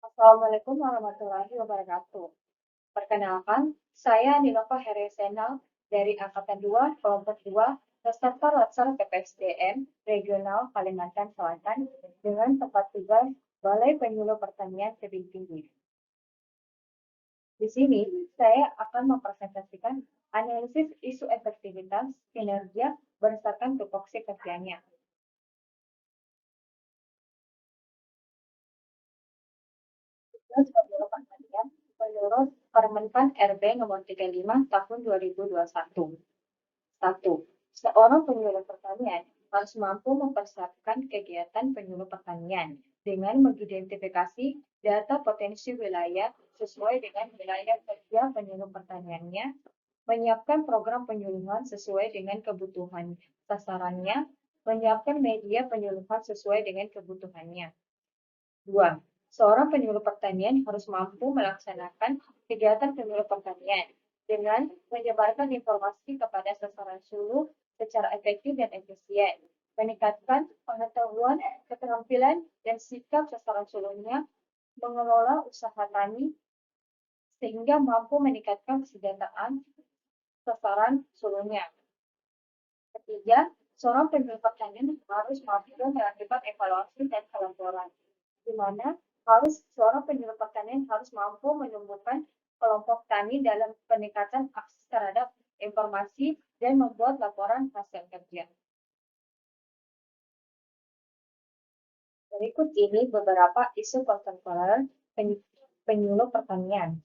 Assalamualaikum warahmatullahi wabarakatuh. Perkenalkan, saya Nilova Heresena dari Angkatan 2, Kelompok 2, peserta Latsar PPSDM Regional Kalimantan Selatan dengan tempat tinggal Balai Penyuluh Pertanian Tebing Tinggi. Di sini, saya akan mempresentasikan analisis isu efektivitas kinerja berdasarkan tupoksi kerjanya. Menurut Permenpan RB nomor 35 tahun 2021. 1. Seorang penyuluh pertanian harus mampu mempersiapkan kegiatan penyuluh pertanian dengan mengidentifikasi data potensi wilayah sesuai dengan wilayah kerja penyuluh pertaniannya, menyiapkan program penyuluhan sesuai dengan kebutuhan sasarannya, menyiapkan media penyuluhan sesuai dengan kebutuhannya. 2. Seorang penyuluh pertanian harus mampu melaksanakan kegiatan penyuluh pertanian dengan menyebarkan informasi kepada sasaran suluh secara efektif dan efisien, meningkatkan pengetahuan, keterampilan, dan sikap sasaran suluhnya, mengelola usaha tani sehingga mampu meningkatkan kesejahteraan sasaran suluhnya. Ketiga, seorang penyuluh pertanian harus mampu melakukan evaluasi dan pelaporan, di mana seorang penyuluh pertanian harus mampu menumbuhkan kelompok tani dalam peningkatan akses terhadap informasi dan membuat laporan hasil kerja. Berikut ini beberapa isu kontemporer penyuluh pertanian.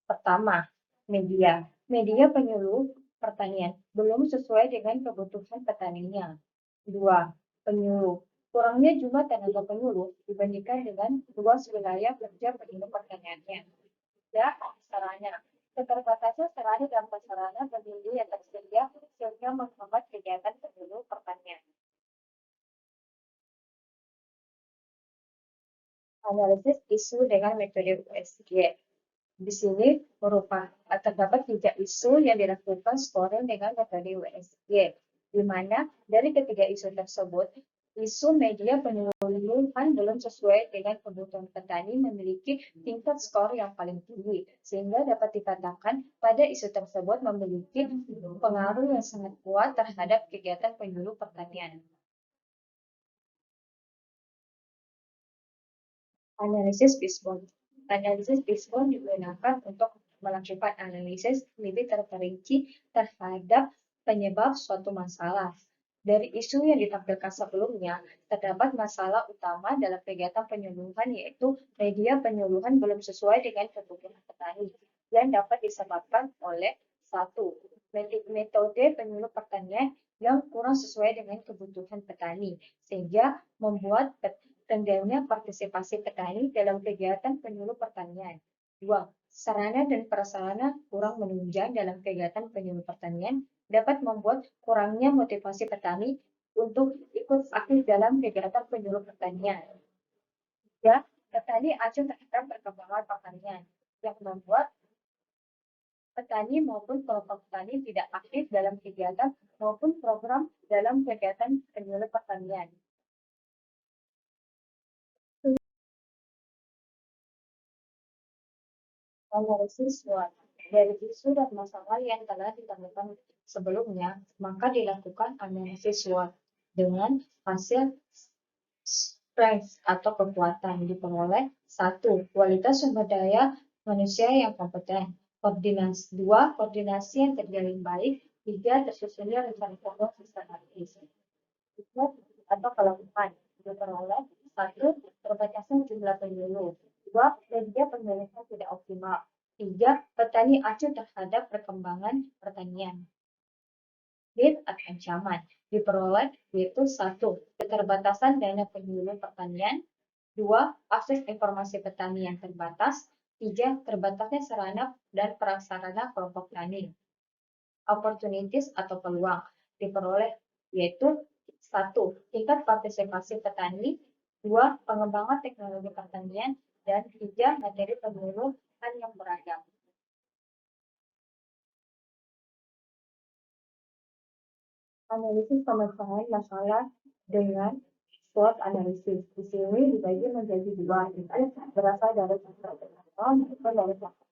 Pertama, media. Media penyuluh pertanian belum sesuai dengan kebutuhan petaninya. 2. Penyuluh. Kurangnya jumlah tenaga penyuluh dibandingkan dengan luas wilayah kerja penyuluh pertaniannya. 3. Sarana. Keterbatasan sarana dan prasarana penyuluh yang tersedia sehingga menghambat kegiatan penyuluh pertanian. Analisis isu dengan metode USG. Di sini terdapat 3 isu yang dilakukan scoring dengan metode USG, di mana dari ketiga isu tersebut, isu media penyuluhan belum sesuai dengan kebutuhan petani memiliki tingkat skor yang paling tinggi, sehingga dapat dikatakan pada isu tersebut memiliki pengaruh yang sangat kuat terhadap kegiatan penyuluh pertanian. Analisis Fishbone. Analisis Fishbone digunakan untuk melakukan analisis lebih terperinci terhadap penyebab suatu masalah. Dari isu yang ditampilkan sebelumnya, terdapat masalah utama dalam kegiatan penyuluhan yaitu media penyuluhan belum sesuai dengan kebutuhan petani yang dapat disebabkan oleh 1. Metode penyuluh pertanian yang kurang sesuai dengan kebutuhan petani, sehingga membuat rendahnya partisipasi petani dalam kegiatan penyuluh pertanian. 2. Sarana dan prasarana kurang menunjang dalam kegiatan penyuluh pertanian dapat membuat kurangnya motivasi petani untuk ikut aktif dalam kegiatan penyuluh pertanian. 3. Petani acuh terhadap perkembangan pertanian yang membuat petani maupun kelompok petani tidak aktif dalam kegiatan maupun program dalam kegiatan penyuluh pertanian. Analisis SWOT. Dari isu dan masalah yang telah ditemukan sebelumnya, maka dilakukan analisis SWOT dengan hasil strength atau kekuatan diperoleh 1. Kualitas sumber daya manusia yang kompeten. 2. Koordinasi yang terjalin baik. 3. Tersusunnya rencana program sistematis. 3. Atau kelengkapan diperoleh 1. Perbatasan jumlah penyuluh. 2. Media penyuluhan tidak optimal. 3. Petani acuh terhadap perkembangan pertanian. Lead atau ancaman diperoleh yaitu 1. Keterbatasan dana penyuluh pertanian. 2. Akses informasi petani yang terbatas. 3. Terbatasnya sarana dan prasarana kelompok tani. Opportunities atau peluang diperoleh yaitu 1. Tingkat partisipasi petani. 2. Pengembangan teknologi pertanian. Dan 3. Materi penyuluhan yang beragam. Analisis pemecahan masalah dengan SWOT analisis. Di sini dibagi menjadi dua, berasal dari faktor internal maupun dari faktor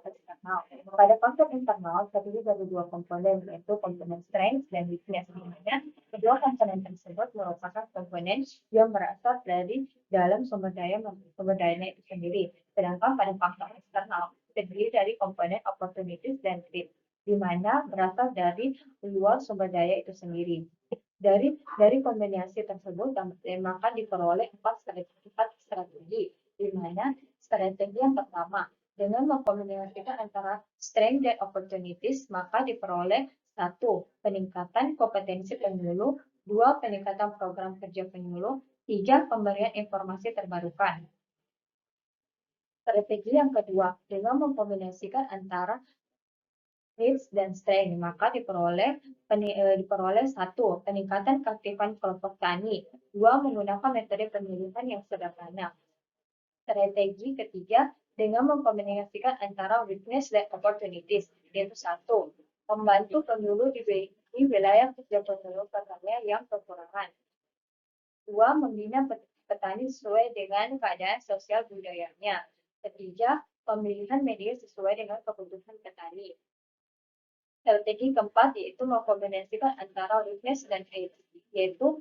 eksternal. Pada faktor internal terdiri dari dua komponen, yaitu komponen strength dan weakness. Di mana kedua komponen tersebut merupakan komponen yang berasal dari dalam sumber dayanya itu sendiri. Sedangkan pada faktor eksternal terdiri dari komponen opportunities dan threat, di mana berasal dari luar sumber daya itu sendiri. Dari kombinasi tersebut maka diperoleh empat strategi, di mana strategi yang pertama dengan mengkombinasikan antara strength dan opportunities, maka diperoleh satu, peningkatan kompetensi penyuluh, dua, peningkatan program kerja penyuluh, tiga, pemberian informasi terbarukan. Strategi yang kedua, dengan mengkombinasikan antara needs dan strength, maka diperoleh satu, peningkatan keaktifan kelompok tani, dua, menggunakan metode pemilihan yang sederhana. Strategi ketiga, dengan mengkombinasikan antara weakness dan opportunities, yaitu satu, membantu penyuluh di wilayah kerja penyuluh pertanian yang kekurangan. Dua, membina petani sesuai dengan keadaan sosial budayanya. Ketiga, pemilihan media sesuai dengan kebutuhan petani. Strategi keempat yaitu mengkombinasikan antara weakness dan aids, yaitu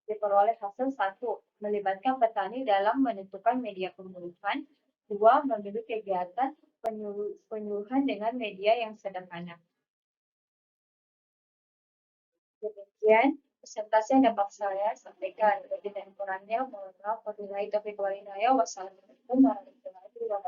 diperoleh hasil satu, melibatkan petani dalam menentukan media penyuluhan, dua, memilih kegiatan penyuluhan dengan media yang sederhana. Demikian presentasi yang dapat saya sampaikan. Lebih dan kurangnya mohon maaf. Wabillahi taufiq wal hidayah. Wassalamualaikum warahmatullahi wabarakatuh.